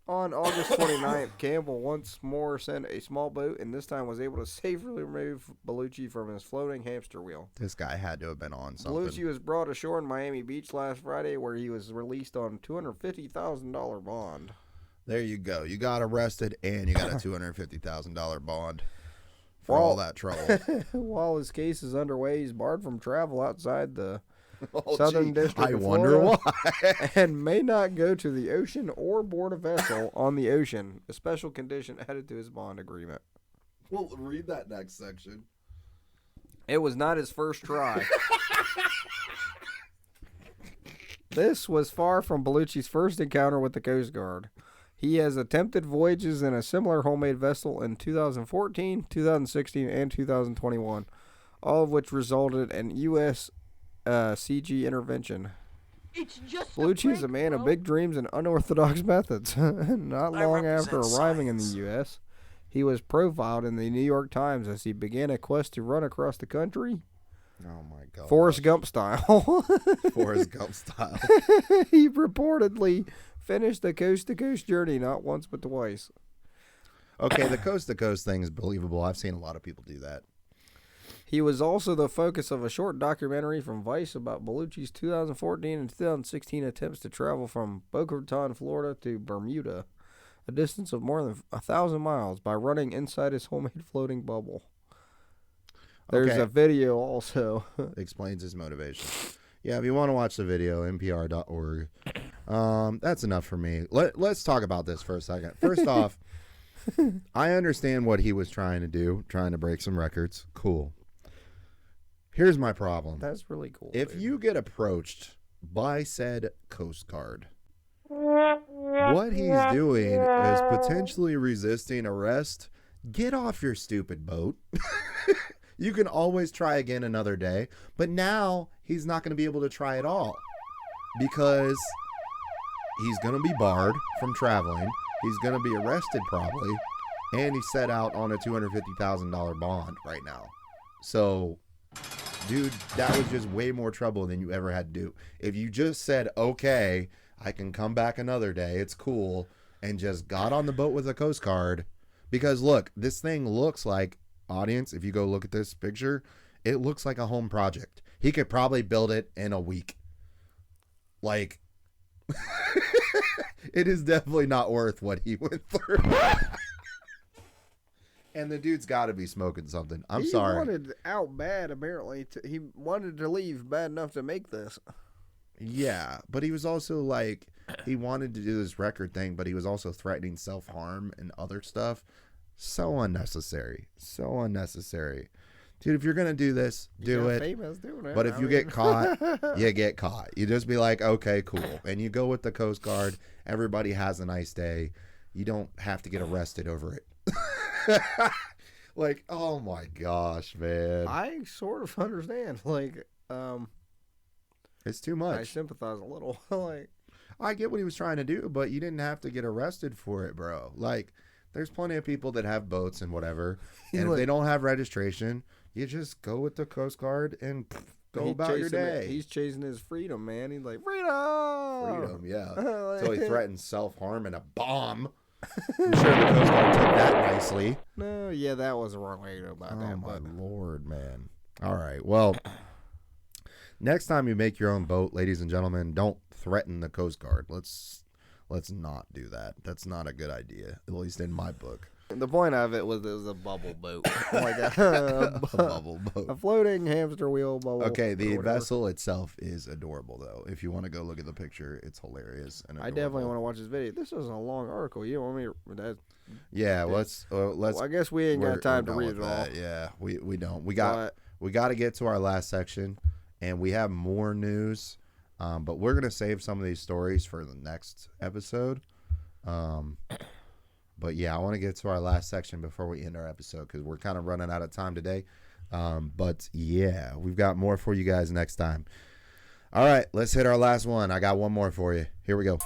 On August 29th, Campbell once more sent a small boat and this time was able to safely remove Belushi from his floating hamster wheel. This guy had to have been on something. Belushi was brought ashore in Miami Beach last Friday where he was released on $250,000 bond. There you go. You got arrested and you got a $250,000 bond for all that trouble. While his case is underway, he's barred from travel outside the Oh, Southern District I of wonder Florida, why. and may not go to the ocean or board a vessel on the ocean, a special condition added to his bond agreement. Well, read that next section. It was not his first try. This was far from Belushi's first encounter with the Coast Guard. He has attempted voyages in a similar homemade vessel in 2014, 2016, and 2021, all of which resulted in U.S. CG intervention. It's just Belushi is a man of big dreams and unorthodox methods. Not long after arriving in the U.S., he was profiled in the New York Times as he began a quest to run across the country. Oh my god. Forrest Gump style. Forrest Gump style. He reportedly finished the coast-to-coast journey not once but twice. Okay, the coast-to-coast thing is believable. I've seen a lot of people do that. He was also the focus of a short documentary from Vice about Belushi's 2014 and 2016 attempts to travel from Boca Raton, Florida to Bermuda, a distance of more than 1,000 miles, by running inside his homemade floating bubble. There's Okay. a video also. Explains his motivation. Yeah, if you want to watch the video, npr.org. That's enough for me. Let's talk about this for a second. First off, I understand what he was trying to do, trying to break some records. Cool. Here's my problem. That's really cool. If dude. you get approached by said Coast Guard, what he's doing is potentially resisting arrest, get off your stupid boat. You can always try again another day. But now he's not going to be able to try at all because he's going to be barred from traveling. He's going to be arrested probably. And he set out on a $250,000 bond right now. So, dude, that was just way more trouble than you ever had to do. If you just said, okay, I can come back another day, it's cool, and just got on the boat with a Coast Guard. Because, look, this thing looks like, audience, if you go look at this picture, it looks like a home project. He could probably build it in a week. Like, it is definitely not worth what he went through. And the dude's got to be smoking something. I'm sorry. He wanted out bad, apparently. He wanted to leave bad enough to make this. Yeah, but he was also like, he wanted to do this record thing, but he was also threatening self-harm and other stuff. So unnecessary. So unnecessary. Dude, if you're going to do this, do it. Famous doing it. But if you get caught, you get caught. You just be like, okay, cool. And you go with the Coast Guard. Everybody has a nice day. You don't have to get arrested over it. Like, oh my gosh, man. I sort of understand. Like, it's too much. I sympathize a little. Like, I get what he was trying to do, but you didn't have to get arrested for it, bro. Like, there's plenty of people that have boats and whatever. And if they don't have registration, you just go with the Coast Guard and go about your day. He's chasing his freedom, man. He's like, freedom! Freedom, yeah. So he threatens self-harm and a bomb. I'm sure the Coast Guard took that nicely. No, yeah, that was the wrong way to go about that. Oh, my Lord, man. All right, well, next time you make your own boat, ladies and gentlemen, don't threaten the Coast Guard. Let's not do that. That's not a good idea, at least in my book. The point of it was a bubble boat. Like a bubble boat. A floating hamster wheel bubble. Okay, the vessel itself is adorable, though. If you want to go look at the picture, it's hilarious and adorable. I definitely want to watch this video. This is a long article. You don't want me to... Yeah, let's. Well, I guess we ain't got time to read it all. Yeah, we don't. We got to get to our last section, and we have more news, but we're gonna save some of these stories for the next episode. But yeah, I want to get to our last section before we end our episode because we're kind of running out of time today. But yeah, we've got more for you guys next time. All right, let's hit our last one. I got one more for you. Here we go.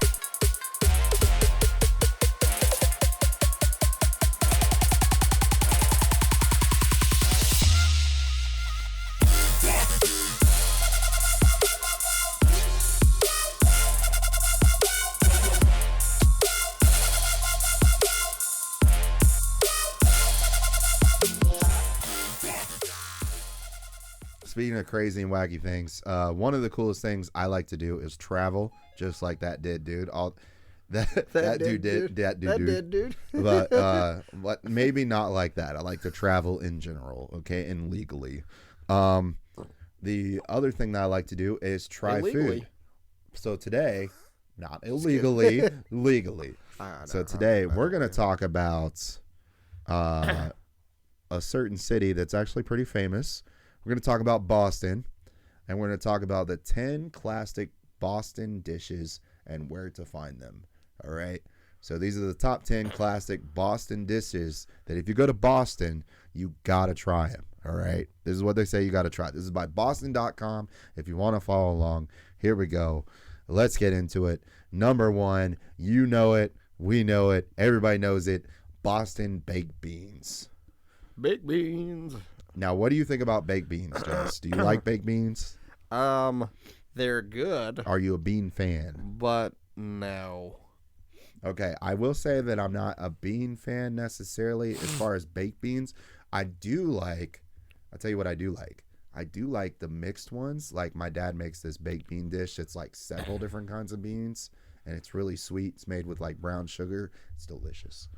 Speaking of crazy and wacky things, one of the coolest things I like to do is travel, just like that dude. That dude. But maybe not like that. I like to travel in general, okay, and legally. The other thing that I like to do is try food. So today, not illegally, legally. So today we're gonna talk about a certain city that's actually pretty famous. We're going to talk about Boston, and we're going to talk about the 10 classic Boston dishes and where to find them. All right? So these are the top 10 classic Boston dishes that if you go to Boston, you got to try them. All right? This is what they say you got to try. This is by Boston.com. If you want to follow along, here we go. Let's get into it. Number one, you know it. We know it. Everybody knows it. Boston baked beans. Baked beans. Now, what do you think about baked beans, Jess? Do you like baked beans? They're good. Are you a bean fan? But no. Okay, I will say that I'm not a bean fan necessarily as far as baked beans. I do like, I'll tell you what I do like. I do like the mixed ones. Like my dad makes this baked bean dish. It's like several different kinds of beans, and it's really sweet. It's made with like brown sugar. It's delicious.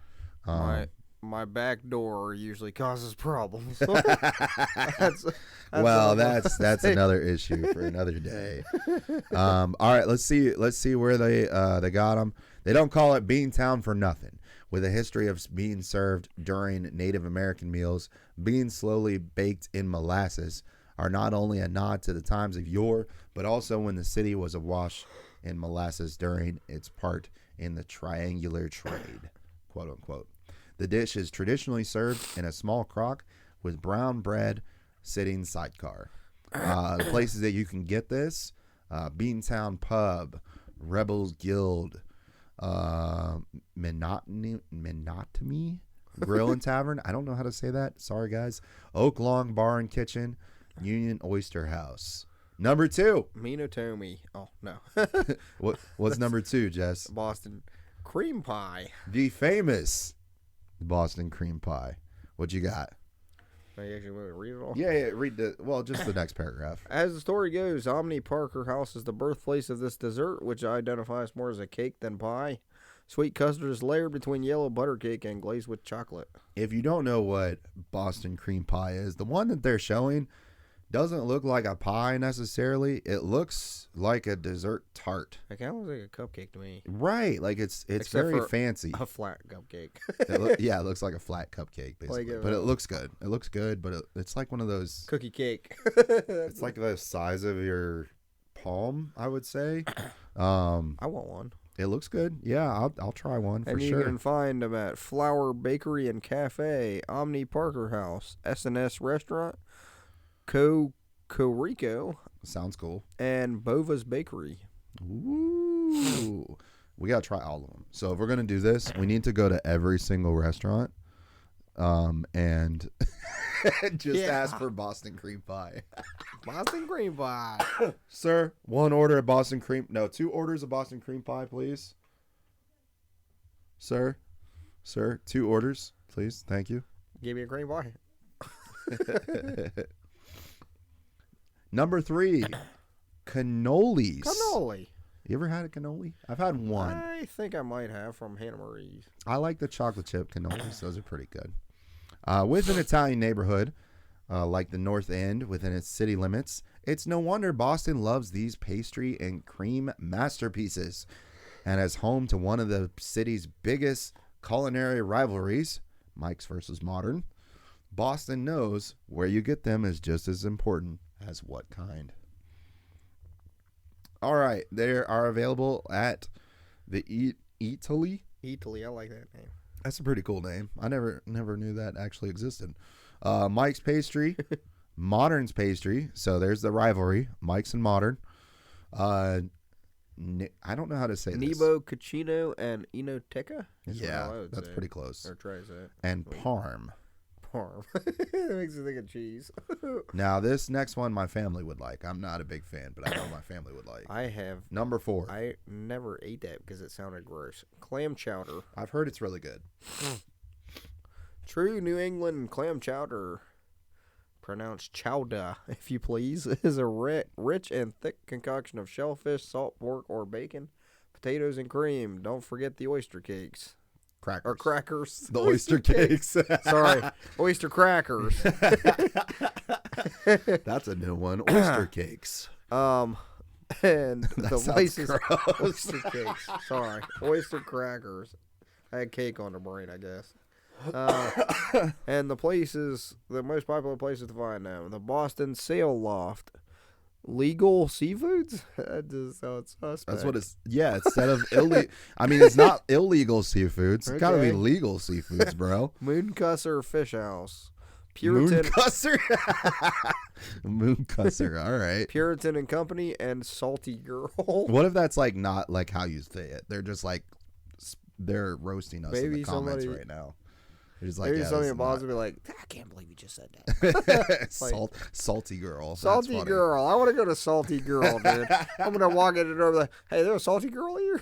My back door usually causes problems. That's another issue for another day. All right, let's see where they got them. They don't call it Beantown for nothing. With a history of being served during Native American meals, beans slowly baked in molasses are not only a nod to the times of yore, but also when the city was awash in molasses during its part in the triangular trade, quote unquote. The dish is traditionally served in a small crock with brown bread sitting sidecar. The places that you can get this, Beantown Pub, Rebels Guild, Monotony Grill and Tavern. I don't know how to say that. Sorry, guys. Oak Lawn Bar and Kitchen, Union Oyster House. Number 2. Minotomi. Oh, no. What's number 2, Jess? Boston cream pie. The famous Boston cream pie. What you got? Can I actually read it all? Yeah, read just the next paragraph. As the story goes, Omni Parker House is the birthplace of this dessert, which identifies more as a cake than pie. Sweet custard is layered between yellow butter cake and glazed with chocolate. If you don't know what Boston cream pie is, the one that they're showing doesn't look like a pie necessarily. It looks like a dessert tart. It kind of looks like a cupcake to me. Right, like it's Except very for fancy. A flat cupcake. It looks like a flat cupcake, basically. But it looks good. It looks good, but it's like one of those Cookie cake. It's like the size of your palm, I would say. I want one. It looks good. Yeah, I'll try one for and sure. You can find them at Flower Bakery and Cafe, Omni Parker House, S&S Restaurant, Corico. Sounds cool. And Bova's Bakery. Ooh. We got to try all of them. So if we're going to do this, we need to go to every single restaurant and just ask for Boston cream pie. Boston cream pie. Sir, 1 order of Boston cream. No, 2 orders of Boston cream pie, please. Sir, 2 orders, please. Thank you. Give me a cream pie. Number 3, cannolis. Cannoli. You ever had a cannoli? I've had one. I think I might have from Hannah Marie's. I like the chocolate chip cannolis. Those are pretty good. With an Italian neighborhood like the North End within its city limits, it's no wonder Boston loves these pastry and cream masterpieces. And as home to one of the city's biggest culinary rivalries, Mike's versus Modern, Boston knows where you get them is just as important as what kind. All right, they are available at the Italy. Italy, I like that name. That's a pretty cool name. I never knew that actually existed. Mike's Pastry, Modern's Pastry. So there's the rivalry, Mike's and Modern. I don't know how to say this. Nebo, Cucino, and Enoteca? That's pretty close. Or tries that. And Parm. Parm. That makes me think of cheese. Now, this next one my family would like. I'm not a big fan, but I know my family would like. I have. Number 4. I never ate that because it sounded gross. Clam chowder. I've heard it's really good. True New England clam chowder, pronounced chowda, if you please, is a rich and thick concoction of shellfish, salt pork, or bacon, potatoes, and cream. Don't forget the oyster cakes. Crackers. The oyster cakes. Sorry, oyster crackers. That's a new one. Oyster cakes. And the places gross. oyster cakes. Sorry, oyster crackers. I had cake on the brain, I guess. And the most popular places to find them: the Boston Sail Loft. Legal seafoods? That just sounds suspect. That's what it's. Yeah, instead of illegal. I mean, it's not illegal seafoods. It's got to be legal seafoods, bro. Mooncusser Fish House. Mooncusser? Mooncusser, all right. Puritan and Company and Salty Girl. What if that's like not like how you say it? They're just like, they're roasting us in the comments right now. It's like, maybe somebody in Boston will be like, I can't believe you just said that. Salty Girl. Salty Girl. I want to go to Salty Girl, dude. I'm going to walk in the door and be like, hey, there's a Salty Girl here?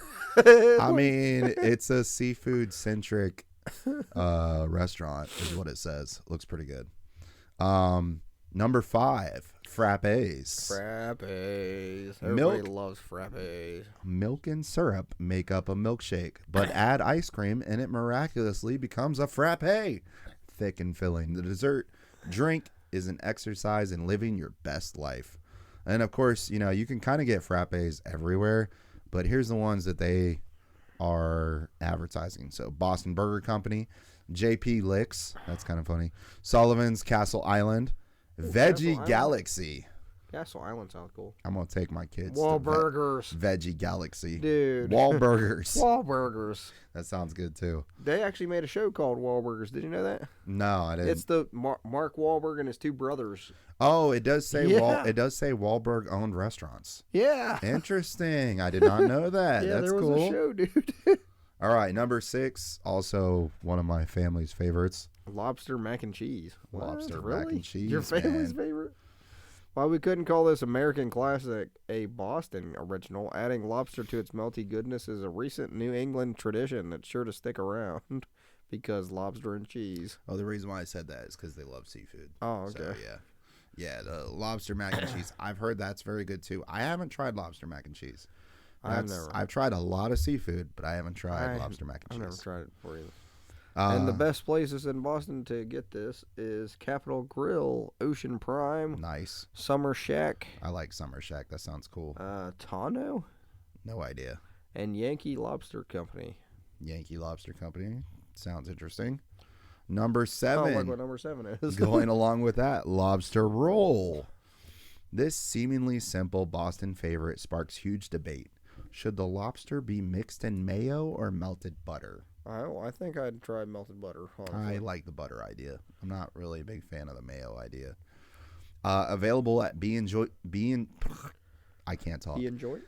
I mean, it's a seafood-centric restaurant is what it says. Looks pretty good. Number 5, frappes. Everybody loves frappes. Milk and syrup make up a milkshake, but add ice cream and it miraculously becomes a frappe. Thick and filling. The dessert drink is an exercise in living your best life. And of course, you can kind of get frappes everywhere, but here's the ones that they are advertising. So Boston Burger Company, JP Licks, that's kind of funny. Sullivan's Castle Island, Veggie Galaxy. Castle Island sounds cool. I'm gonna take my kids Wahlburgers. to Veggie Galaxy. Dude. Wahlburgers. Wahlburgers. That sounds good too. They actually made a show called Wahlburgers. Did you know that? No, I didn't. It's the Mark Wahlberg and his two brothers. Oh, it does say Yeah. it does say Wahlberg owned restaurants. Yeah. Interesting. I did not know that. Yeah, That's there was cool. a show, dude. All right, number 6, also one of my family's favorites. Lobster mac and cheese. Lobster What? mac Really? and cheese, Your family's man. favorite? While we couldn't call this American classic a Boston original, adding lobster to its melty goodness is a recent New England tradition that's sure to stick around because lobster and cheese. Oh, the reason why I said that is because they love seafood. Oh, okay. So, yeah, the lobster mac and cheese. I've heard that's very good too. I haven't tried lobster mac and cheese. I've tried a lot of seafood, but I haven't tried lobster mac and I've cheese. never tried it before either. And the best places in Boston to get this is Capitol Grill, Ocean Prime, Nice. Summer Shack, I like Summer Shack. That sounds cool. Tano, No idea. and Yankee Lobster Company. Yankee Lobster Company. Sounds interesting. Number Oh, 7. like what number 7 is. Going along with that, lobster roll. This seemingly simple Boston favorite sparks huge debate. Should the lobster be mixed in mayo or melted butter? I think I'd try melted butter. Honestly. I like the butter idea. I'm not really a big fan of the mayo idea. Available at I can't talk. You enjoy?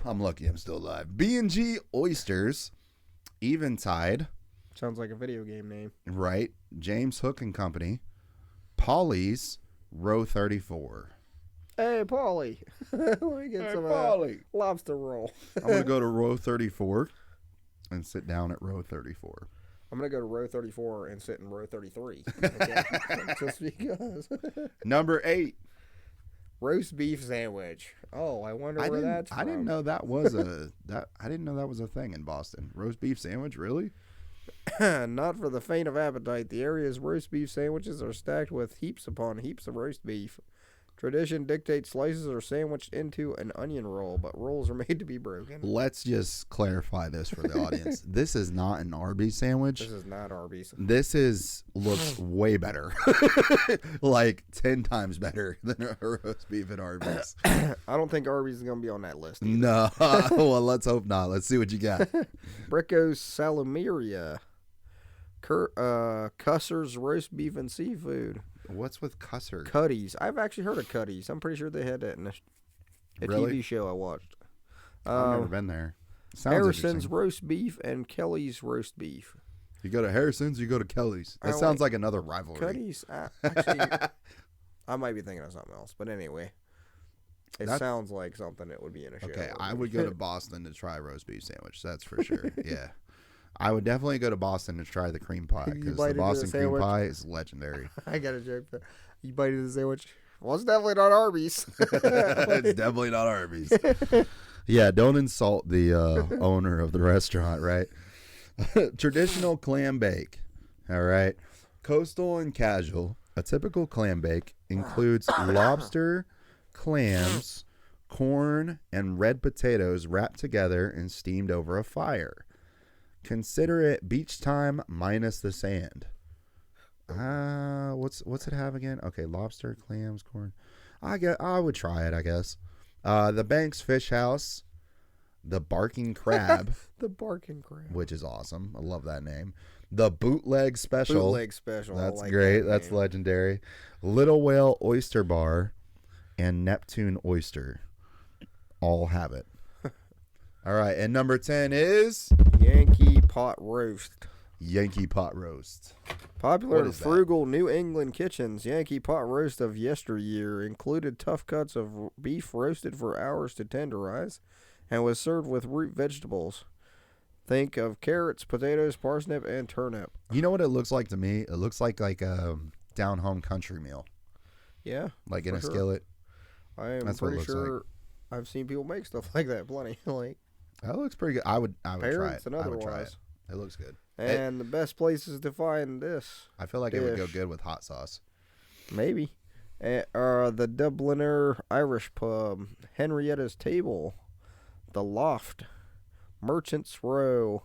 I'm lucky I'm still alive. B&G Oysters, Eventide, Sounds like a video game name. right? James Hook and Company, Polly's, Row 34. Hey, Paulie. Let me get some lobster roll. I'm going to go to row 34 and sit down at row 34. I'm going to go to row 34 and sit in row 33. Okay? Just because. Number 8. Roast beef sandwich. Oh, I wonder where that's from. I didn't know that was I didn't know that was a thing in Boston. Roast beef sandwich, really? Not for the faint of appetite. The area's roast beef sandwiches are stacked with heaps upon heaps of roast beef. Tradition dictates slices are sandwiched into an onion roll, but rolls are made to be broken. Let's just clarify this for the audience. This is not an Arby's sandwich. This is not Arby's. This looks way better. Like 10 times better than a roast beef at Arby's. I don't think Arby's is going to be on that list. Either. No. Well, let's hope not. Let's see what you got. Bricco's Salameria. Cusser's roast beef and seafood. What's with Cusser? Cuddies. I've actually heard of Cuddies. I'm pretty sure they had that in a Really? TV show I watched. I've never been there. Sounds Harrison's interesting. roast beef and Kelly's roast beef. You go to Harrison's, you go to Kelly's. That sounds like another rivalry. Cuddies. Actually, I might be thinking of something else, but anyway, it sounds like something that would be in a show. Okay, I would go to Boston to try a roast beef sandwich. That's for sure. Yeah. I would definitely go to Boston to try the cream pie You because bite the into the Boston cream sandwich? pie is legendary. I got a joke there. You bite into the sandwich. Well, it's definitely not Arby's. It's definitely not Arby's. Yeah, don't insult the owner of the restaurant, right? Traditional clam bake. All right. Coastal and casual. A typical clam bake includes lobster, clams, corn, and red potatoes wrapped together and steamed over a fire. Consider it beach time minus the sand. What's it have again? Okay, lobster, clams, corn. I would try it, I guess. The Banks Fish House, the Barking Crab, The barking crab. which is awesome. I love that name. The Bootleg Special. Bootleg special. I That's like great. that That's name. legendary. Little Whale Oyster Bar and Neptune Oyster. All have it. All right, and number 10 is Yankee pot roast. Yankee Pot Roast. Popular What in is that? frugal New England kitchens, Yankee pot roast of yesteryear included tough cuts of beef roasted for hours to tenderize and was served with root vegetables. Think of carrots, potatoes, parsnip, and turnip. You know what it looks like to me? It looks like a down-home country meal, Yeah, like in for a sure. skillet. I am That's what it pretty looks sure I've seen people make stuff like that plenty. Like That looks pretty good. I would try parents it. and I would try it. otherwise. It looks good. And the best places to find this, I feel like it would go dish. good with hot sauce. maybe, are the Dubliner Irish Pub, Henrietta's Table, The Loft, Merchant's Row,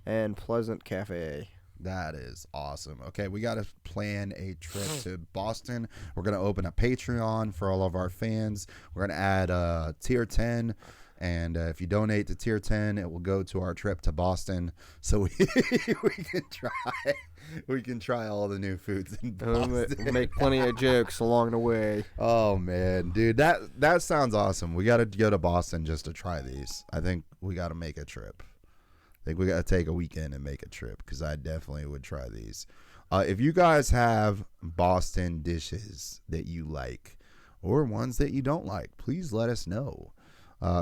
and Pleasant Cafe. That is awesome. Okay, we got to plan a trip to Boston. We're going to open a Patreon for all of our fans. We're going to add tier 10. And if you donate to tier 10, it will go to our trip to Boston. So we can try all the new foods in Boston. Make plenty of jokes along the way. Oh, man. Dude, that sounds awesome. We got to go to Boston just to try these. I think we got to make a trip. I think we got to take a weekend and make a trip because I definitely would try these. If you guys have Boston dishes that you like or ones that you don't like, please let us know.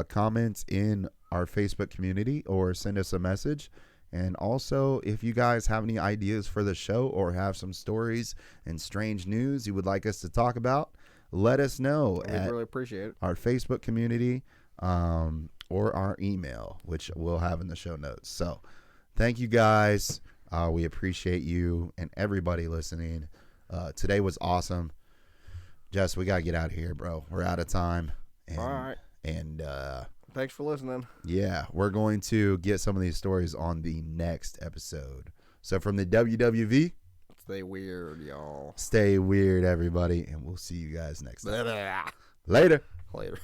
Comments in our Facebook community or send us a message. And also, if you guys have any ideas for the show or have some stories and strange news you would like us to talk about, let us know. We really appreciate it. Our Facebook community. Or our email, which we'll have in the show notes. So thank you guys. We appreciate you and everybody listening. Today was awesome. Jess, we got to get out of here, bro. We're out of time. And, all right. And thanks for listening. Yeah, we're going to get some of these stories on the next episode. So from the WWV, stay weird, y'all. Stay weird, everybody. And we'll see you guys next time. Later. Later.